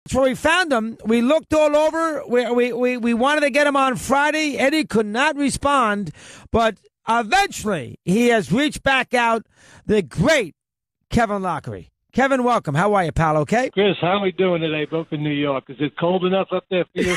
that's where we found him. We looked all over. We wanted to get him on Friday. Eddie could not respond, but eventually he has reached back out. The great Kevin Loughery. Kevin, welcome. How are you, pal? Okay? Chris, how are we doing today, both in New York? Is it cold enough up there for you?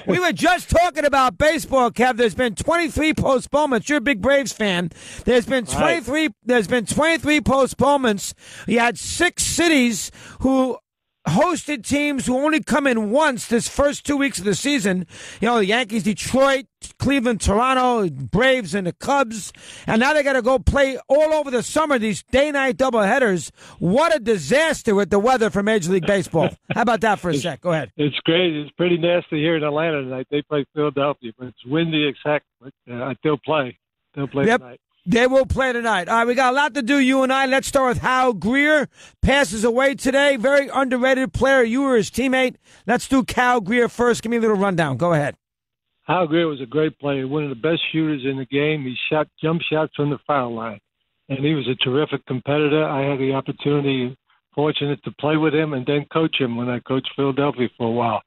We were just talking about baseball, Kev. There's been 23 postponements. You're a big Braves fan. There's been 23. Right. There's been 23 postponements. You had 6 cities who hosted teams who only come in once this first 2 weeks of the season. You know, the Yankees, Detroit, Cleveland, Toronto, Braves, and the Cubs. And now they got to go play all over the summer, these day-night doubleheaders. What a disaster with the weather for Major League Baseball. How about that for a sec? Go ahead. It's great. It's pretty nasty here in Atlanta tonight. They play Philadelphia, but it's windy, but they'll play. They'll play tonight. They will play tonight. All right, we got a lot to do, you and I. Let's start with how Greer passes away today. Very underrated player. You were his teammate. Let's do Cal Greer first. Give me a little rundown. Go ahead. Hal Greer was a great player, one of the best shooters in the game. He shot jump shots from the foul line, and he was a terrific competitor. I had the opportunity, fortunate to play with him and then coach him when I coached Philadelphia for a while.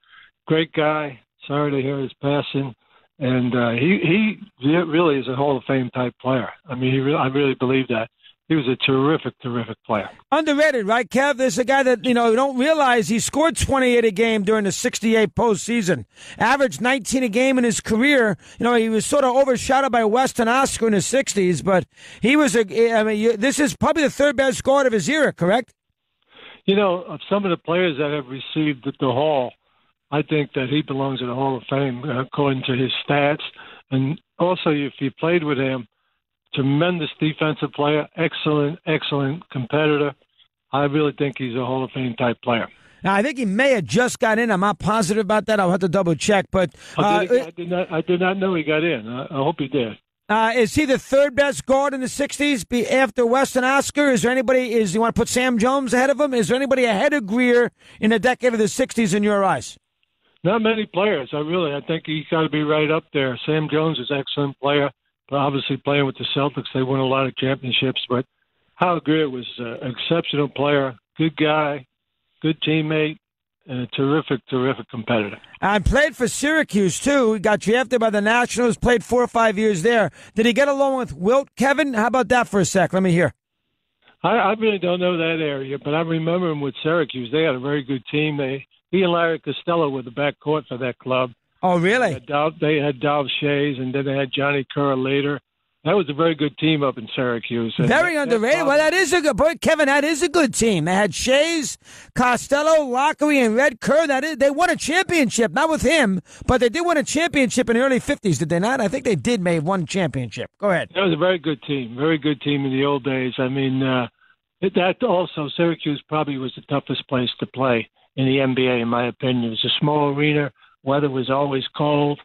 Great guy. Sorry to hear his passing. And he really is a Hall of Fame type player. I mean, I really believe that. He was a terrific, terrific player. Underrated, right, Kev? There's a guy that, you don't realize he scored 28 a game during the 68 postseason. Averaged 19 a game in his career. He was sort of overshadowed by Weston Oscar in the 60s, but he was this is probably the third best guard of his era, correct? Of some of the players that have received the Hall, I think that he belongs in the Hall of Fame according to his stats. And also, if you played with him, tremendous defensive player, excellent competitor. I really think he's a Hall of Fame type player. Now, I think he may have just got in. I'm not positive about that. I'll have to double check. But I did not know he got in. I hope he did. Is he the third best guard in the 60s after Weston Oscar? Is there anybody, you want to put Sam Jones ahead of him? Is there anybody ahead of Greer in the decade of the 60s in your eyes? Not many players. I think he's got to be right up there. Sam Jones is an excellent player, but obviously playing with the Celtics, they won a lot of championships. But Hal Greer was an exceptional player, good guy, good teammate, and a terrific competitor. And played for Syracuse, too. He got drafted by the Nationals, played 4 or 5 years there. Did he get along with Wilt, Kevin? How about that for a sec? Let me hear. I really don't know that area, but I remember him with Syracuse. They had a very good team. He and Larry Costello were the backcourt for that club. Oh, really? They had Dov Shays, and then they had Johnny Kerr later. That was a very good team up in Syracuse. Very underrated. Well, that is a good boy, Kevin. That is a good team. They had Shays, Costello, Loughery, and Red Kerr. They won a championship, not with him, but they did win a championship in the early 50s, did they not? I think they did make one championship. Go ahead. That was a very good team in the old days. I mean, that also, Syracuse probably was the toughest place to play in the NBA, in my opinion. It was a small arena. Weather was always cold.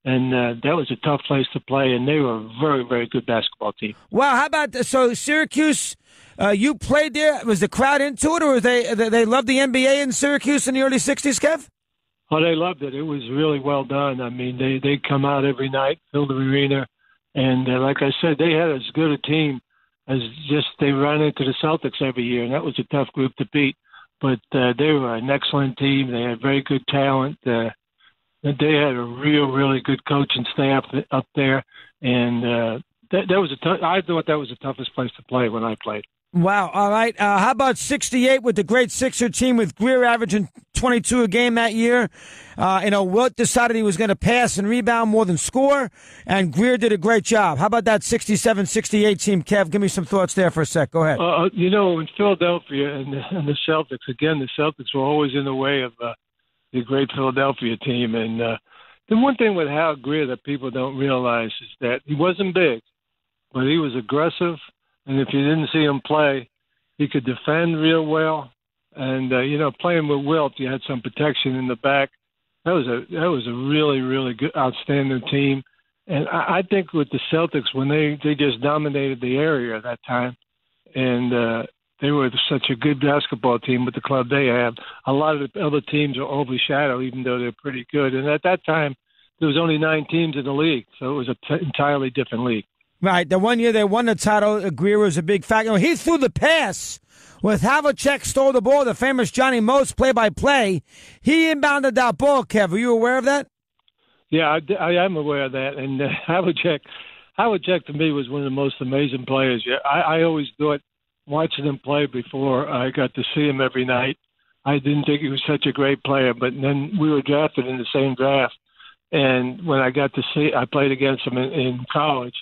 And that was a tough place to play, and they were a very, very good basketball team. Wow, how about so Syracuse? You played there. Was the crowd into it, or they loved the NBA in Syracuse in the early '60s, Kev? Oh, they loved it. It was really well done. I mean, they'd come out every night, fill the arena, and like I said, they had as good a team as just they ran into the Celtics every year, and that was a tough group to beat. But they were an excellent team. They had very good talent. They had a really good coaching staff up there, and that was I thought that was the toughest place to play when I played. Wow. All right. How about 68 with the great Sixer team with Greer averaging 22 a game that year? Wilt decided he was going to pass and rebound more than score, and Greer did a great job. How about that 67-68 team, Kev? Give me some thoughts there for a sec. Go ahead. In Philadelphia and the Celtics, again, the Celtics were always in the way of the great Philadelphia team. And the one thing with Hal Greer that people don't realize is that he wasn't big, but he was aggressive. And if you didn't see him play, he could defend real well. And, playing with Wilt, you had some protection in the back. That was a really good, outstanding team. And I think with the Celtics, when they just dominated the area at that time, and they were such a good basketball team with the club they have, a lot of the other teams are overshadowed, even though they're pretty good. And at that time, there was only 9 teams in the league, so it was an entirely different league. Right. The one year they won the title, Greer was a big factor. You know, he threw the pass with Havlicek stole the ball, the famous Johnny Most play-by-play. He inbounded that ball, Kev. Are you aware of that? Yeah, I am aware of that. And Havlicek to me was one of the most amazing players. Yeah, I always thought, watching him play before I got to see him every night, I didn't think he was such a great player. But then we were drafted in the same draft. And when I got to see, I played against him in college.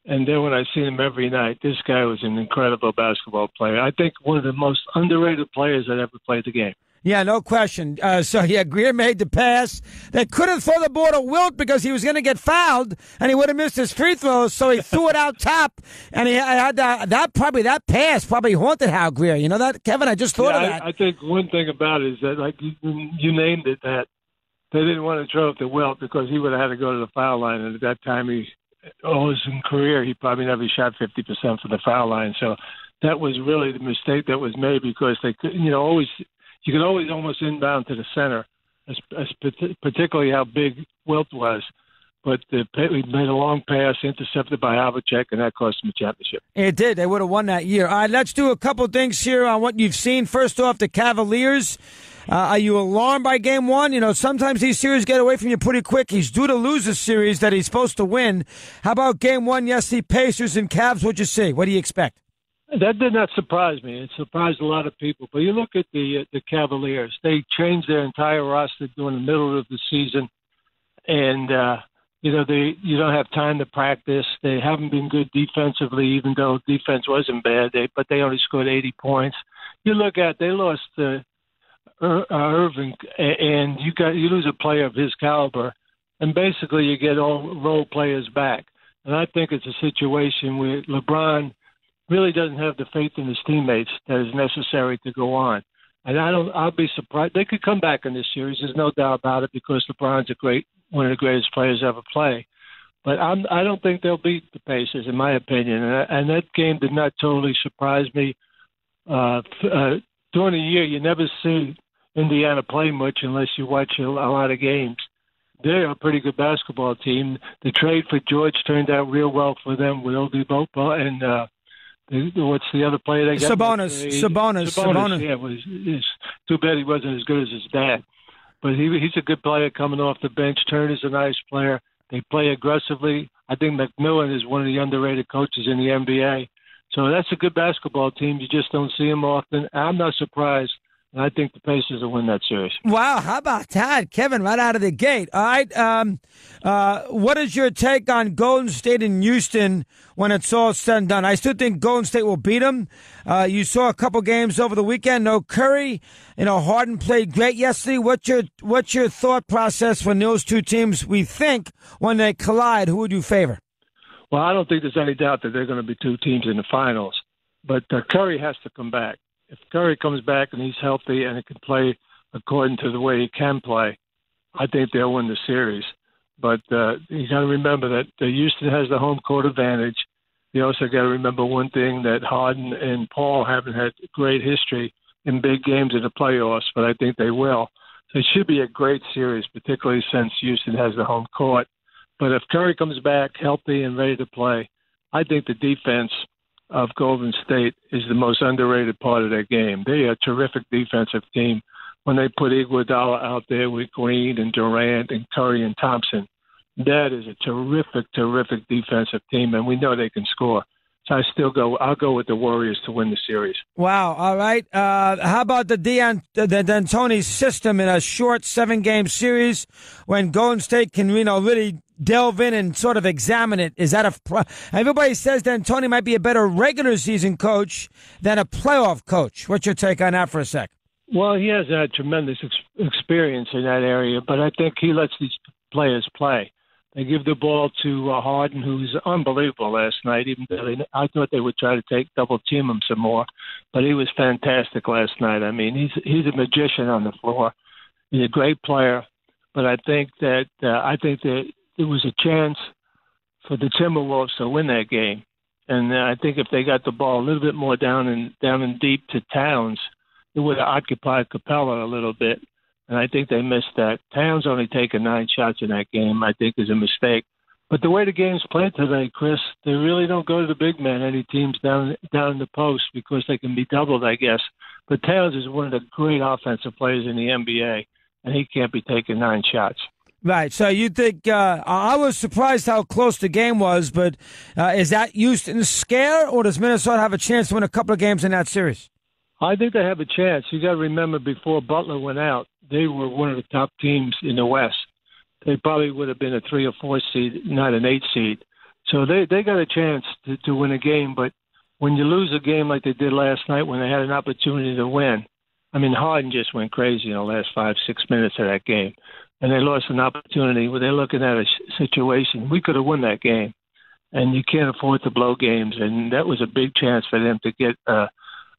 And then when I seen him every night, this guy was an incredible basketball player. I think one of the most underrated players that ever played the game. Yeah, no question. Greer made the pass. They couldn't throw the ball to Wilt because he was going to get fouled, and he would have missed his free throws, so he threw it out top, and he had that pass probably haunted Hal Greer. You know that, Kevin? I just thought of that. I think one thing about it is that, like you named it, that they didn't want to throw it to Wilt because he would have had to go to the foul line, and at that time in career, he probably never shot 50% from the foul line. So that was really the mistake that was made because they could, you could always almost inbound to the center, particularly how big Wilt was. But we made a long pass intercepted by Havlicek, and that cost them a championship. It did. They would have won that year. All right, let's do a couple things here on what you've seen. First off, the Cavaliers. Are you alarmed by Game 1? You know, sometimes these series get away from you pretty quick. He's due to lose a series that he's supposed to win. How about Game 1? Yes, the Pacers and Cavs. What'd you see? What do you expect? That did not surprise me. It surprised a lot of people. But you look at the Cavaliers. They changed their entire roster during the middle of the season. And, you don't have time to practice. They haven't been good defensively, even though defense wasn't bad. But they only scored 80 points. You look at they lost Irving, and you lose a player of his caliber, and basically you get all role players back. And I think it's a situation where LeBron really doesn't have the faith in his teammates that is necessary to go on. And I'll be surprised. They could come back in this series. There's no doubt about it because LeBron's one of the greatest players ever play. But I don't think they'll beat the Pacers, in my opinion. And that game did not totally surprise me. During the year, you never see Indiana play much unless you watch a lot of games. They're a pretty good basketball team. The trade for George turned out real well for them with Oladipo and what's the other player they got? Sabonis. Yeah, it's too bad he wasn't as good as his dad. But he's a good player coming off the bench. Turner's a nice player. They play aggressively. I think McMillan is one of the underrated coaches in the NBA. So that's a good basketball team. You just don't see them often. I'm not surprised. And I think the Pacers will win that series. Wow, how about that, Kevin, right out of the gate? All right, what is your take on Golden State and Houston when it's all said and done? I still think Golden State will beat them. You saw a couple games over the weekend. No Curry. Harden played great yesterday. What's your thought process when those two teams, we think, when they collide, who would you favor? Well, I don't think there's any doubt that there are going to be two teams in the finals. But Curry has to come back. If Curry comes back and he's healthy and he can play according to the way he can play, I think they'll win the series. But you got to remember that Houston has the home court advantage. You also got to remember one thing, that Harden and Paul haven't had great history in big games in the playoffs, but I think they will. So it should be a great series, particularly since Houston has the home court. But if Curry comes back healthy and ready to play, I think the defense of Golden State is the most underrated part of their game. They're a terrific defensive team. When they put Iguodala out there with Green and Durant and Curry and Thompson, that is a terrific, terrific defensive team, and we know they can score. So I'll go with the Warriors to win the series. Wow. All right. How about the D'Antoni system in a short 7-game series when Golden State can, really delve in and sort of examine it? Is that everybody says D'Antoni might be a better regular season coach than a playoff coach. What's your take on that for a sec? Well, he has had tremendous experience in that area, but I think he lets these players play. They give the ball to Harden, who was unbelievable last night. Even though I thought they would try to double team him some more, but he was fantastic last night. I mean, he's a magician on the floor. He's a great player, but I think that there was a chance for the Timberwolves to win that game, and I think if they got the ball a little bit more down and deep to Towns, it would have occupied Capella a little bit. And I think they missed that. Towns only taken 9 shots in that game, I think, is a mistake. But the way the game's played today, Chris, they really don't go to the big men, any teams down in the post, because they can be doubled, I guess. But Towns is one of the great offensive players in the NBA, and he can't be taking 9 shots. Right. So you think I was surprised how close the game was, but is that Houston's scare, or does Minnesota have a chance to win a couple of games in that series? I think they have a chance. You got to remember, before Butler went out, they were one of the top teams in the West. They probably would have been a 3 or 4 seed, not an 8 seed. So they got a chance to win a game. But when you lose a game like they did last night, when they had an opportunity to win, I mean, Harden just went crazy in the last 5-6 minutes of that game, and they lost an opportunity where they're looking at a situation. We could have won that game, and you can't afford to blow games. And that was a big chance for them to get a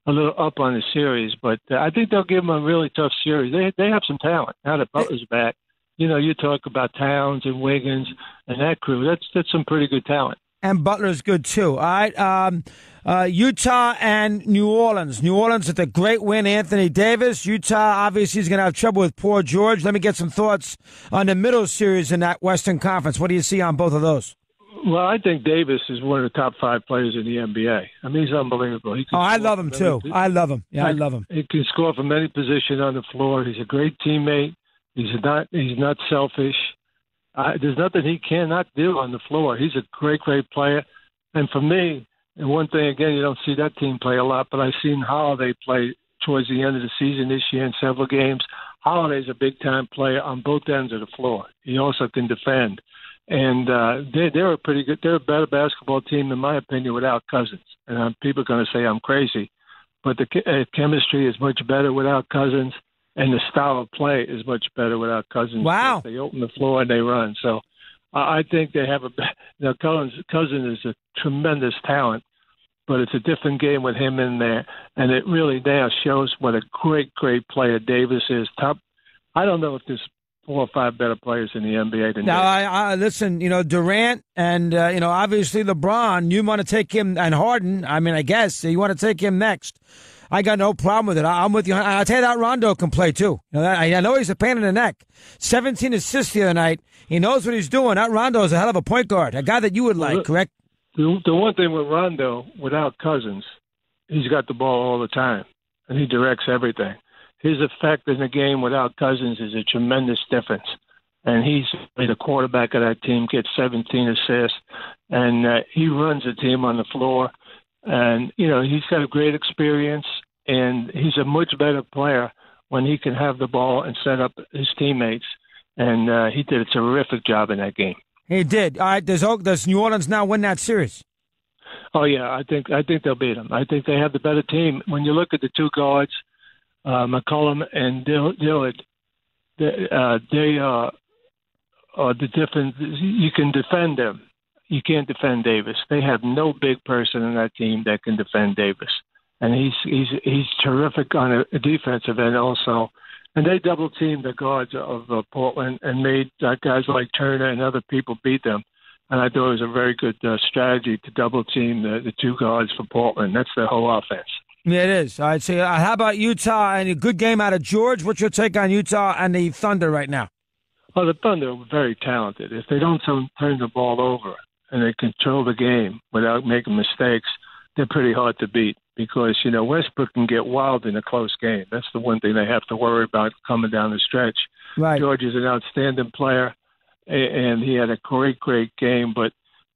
little up on the series. But I think they'll give them a really tough series. They have some talent now that Butler's back. You know, you talk about Towns and Wiggins and that crew. That's some pretty good talent. And Butler's good, too. All right. Utah and New Orleans. New Orleans with a great win, Anthony Davis. Utah obviously is going to have trouble with poor George. Let me get some thoughts on the middle series in that Western Conference. What do you see on both of those? Well, I think Davis is one of the top 5 players in the NBA. I mean, he's unbelievable. I love him, too. I love him. Yeah, I love him. He can score from any position on the floor. He's a great teammate. He's not selfish. There's nothing he cannot do on the floor. He's a great player. And for me, and one thing, again, you don't see that team play a lot, but I've seen Holiday play towards the end of the season this year in several games. Holiday's a big-time player on both ends of the floor. He also can defend. And they're a pretty good – they're a better basketball team, in my opinion, without Cousins. And people are going to say I'm crazy. But the chemistry is much better without Cousins. And the style of play is much better without Cousins. Wow. They open the floor and they run. So I think they have Cousins is a tremendous talent, but it's a different game with him in there. And it really now shows what a great player Davis is. I don't know if there's 4 or 5 better players in the NBA than now. Davis. I listen, Durant and, obviously LeBron, you want to take him, and Harden, I guess you want to take him next. I got no problem with it. I'm with you. I'll tell you that Rondo can play, too. I know he's a pain in the neck. 17 assists the other night. He knows what he's doing. That Rondo is a hell of a point guard, a guy that you would like, correct? The one thing with Rondo, without Cousins, he's got the ball all the time, and he directs everything. His effect in the game without Cousins is a tremendous difference. And he's the quarterback of that team, gets 17 assists, and he runs the team on the floor. And, he's got a great experience, and he's a much better player when he can have the ball and set up his teammates. And he did a terrific job in that game. He did. All right, does New Orleans now win that series? Oh, yeah, I think they'll beat them. I think they have the better team. When you look at the 2 guards, McCollum and Dillard, they are the different. You can defend them. You can't defend Davis. They have no big person in that team that can defend Davis, and he's terrific on a defensive end also. And they double teamed the guards of Portland and made guys like Turner and other people beat them. And I thought it was a very good strategy to double team the 2 guards for Portland. That's their whole offense. Yeah, it is. All right. So how about Utah and a good game out of George? What's your take on Utah and the Thunder right now? Well, the Thunder are very talented. If they don't turn the ball over and they control the game without making mistakes, they're pretty hard to beat because, Westbrook can get wild in a close game. That's the one thing they have to worry about coming down the stretch. Right. George is an outstanding player, and he had a great game, but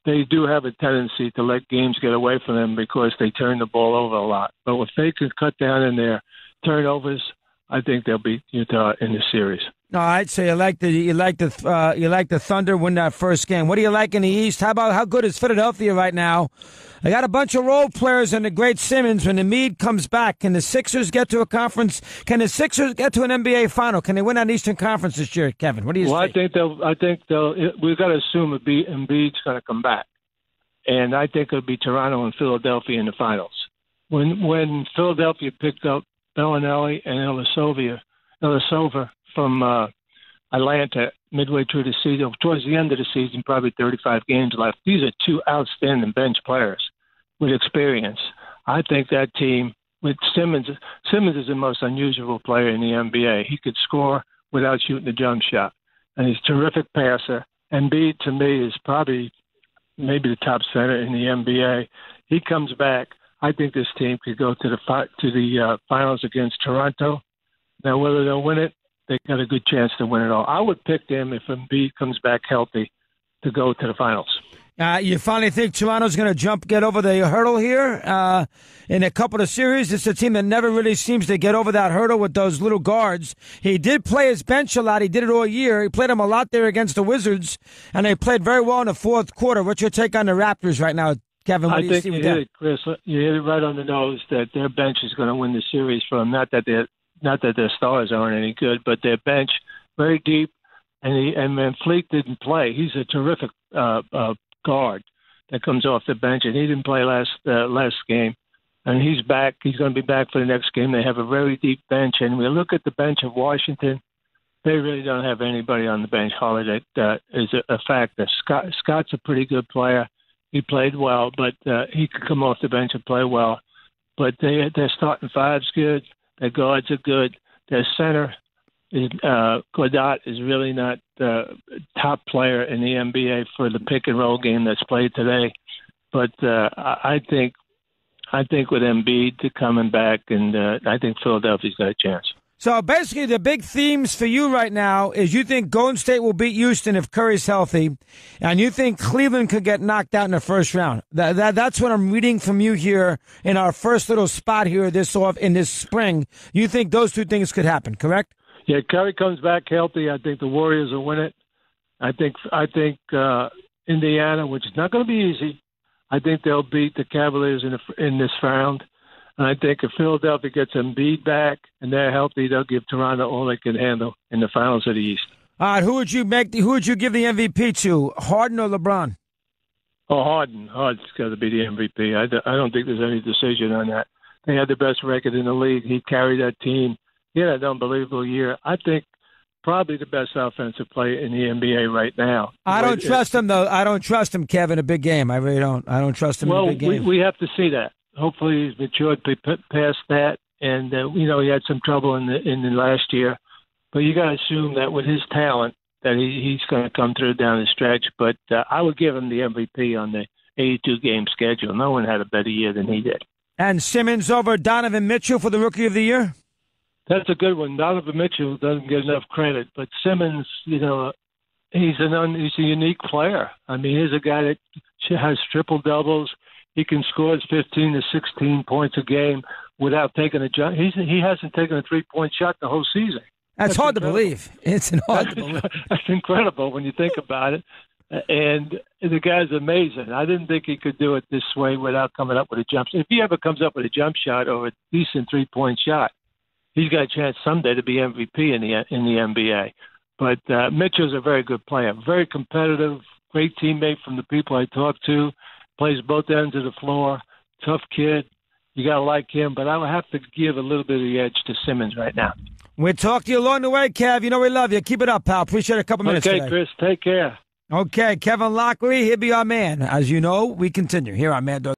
they do have a tendency to let games get away from them because they turn the ball over a lot. But if they can cut down in their turnovers, I think they'll beat Utah in the series. All right, so you like the Thunder win that first game. What do you like in the East? How good is Philadelphia right now? They got a bunch of role players and the great Simmons. When Embiid comes back, can the Sixers get to a conference? Can the Sixers get to an NBA final? Can they win that Eastern Conference this year, Kevin? What do you think? I think they'll. We've got to assume Embiid's going to come back, and I think it'll be Toronto and Philadelphia in the finals. When Philadelphia picked up Bellinelli and Ilyasova from Atlanta midway through the season, towards the end of the season, probably 35 games left. These are 2 outstanding bench players with experience. I think that team with Simmons is the most unusual player in the NBA. He could score without shooting a jump shot, and he's a terrific passer, Embiid, to me, is probably maybe the top center in the NBA. He comes back. I think this team could go to the finals against Toronto. Now, whether they'll win it, they got a good chance to win it all. I would pick them if Embiid comes back healthy to go to the finals. You finally think Toronto's going to get over the hurdle here in a couple of series? It's a team that never really seems to get over that hurdle with those little guards. He did play his bench a lot. He did it all year. He played them a lot there against the Wizards, and they played very well in the fourth quarter. What's your take on the Raptors right now, Kevin? What do you see with that? I think you hit it, Chris. You hit it right on the nose that their bench is going to win the series for them. Not that their stars aren't any good, but their bench very deep. And Van Fleet didn't play. He's a terrific guard that comes off the bench, and he didn't play last game. And he's back. He's going to be back for the next game. They have a very deep bench, and we look at the bench of Washington. They really don't have anybody on the bench, Holiday, that is a factor. Scott's a pretty good player. He played well, but he could come off the bench and play well. But their starting five's good. Their guards are good. Their center, Godot, is really not the top player in the NBA for the pick and roll game that's played today. But I think with Embiid coming back, and I think Philadelphia's got a chance. So basically, the big themes for you right now is you think Golden State will beat Houston if Curry's healthy, and you think Cleveland could get knocked out in the first round. That's what I'm reading from you here in our first little spot here in this spring. You think those two things could happen, correct? Yeah, Curry comes back healthy. I think the Warriors will win it. I think Indiana, which is not going to be easy, I think they'll beat the Cavaliers in this round. And I think if Philadelphia gets Embiid back and they're healthy, they'll give Toronto all they can handle in the finals of the East. All right, who would you give the MVP to, Harden or LeBron? Oh, Harden. Harden's got to be the MVP. I don't think there's any decision on that. They had the best record in the league. He carried that team. He had an unbelievable year. I think probably the best offensive player in the NBA right now. I don't trust him, though. I don't trust him, Kevin, a big game. I really don't. I don't trust him in a big game. We have to see that. Hopefully he's matured past that. And, he had some trouble in the last year. But you got to assume that with his talent that he's going to come through down the stretch. But I would give him the MVP on the 82-game schedule. No one had a better year than he did. And Simmons over Donovan Mitchell for the Rookie of the Year? That's a good one. Donovan Mitchell doesn't get enough credit, but Simmons, he's a unique player. I mean, he's a guy that has triple doubles. He can score 15 to 16 points a game without taking a jump. He hasn't taken a 3-point shot the whole season. That's hard incredible. To believe. It's hard to believe. That's incredible when you think about it. And the guy's amazing. I didn't think he could do it this way without coming up with a jump shot. If he ever comes up with a jump shot or a decent 3-point shot, he's got a chance someday to be MVP in the NBA. But Mitchell's a very good player, very competitive, great teammate from the people I talked to, plays both ends of the floor, tough kid. You got to like him, but I would have to give a little bit of the edge to Simmons right now. We'll talk to you along the way, Kev. You know we love you. Keep it up, pal. Appreciate it. A couple minutes today. Okay, Chris. Take care. Okay, Kevin Loughery, he'll be our man. As you know, we continue here on Mad Dog.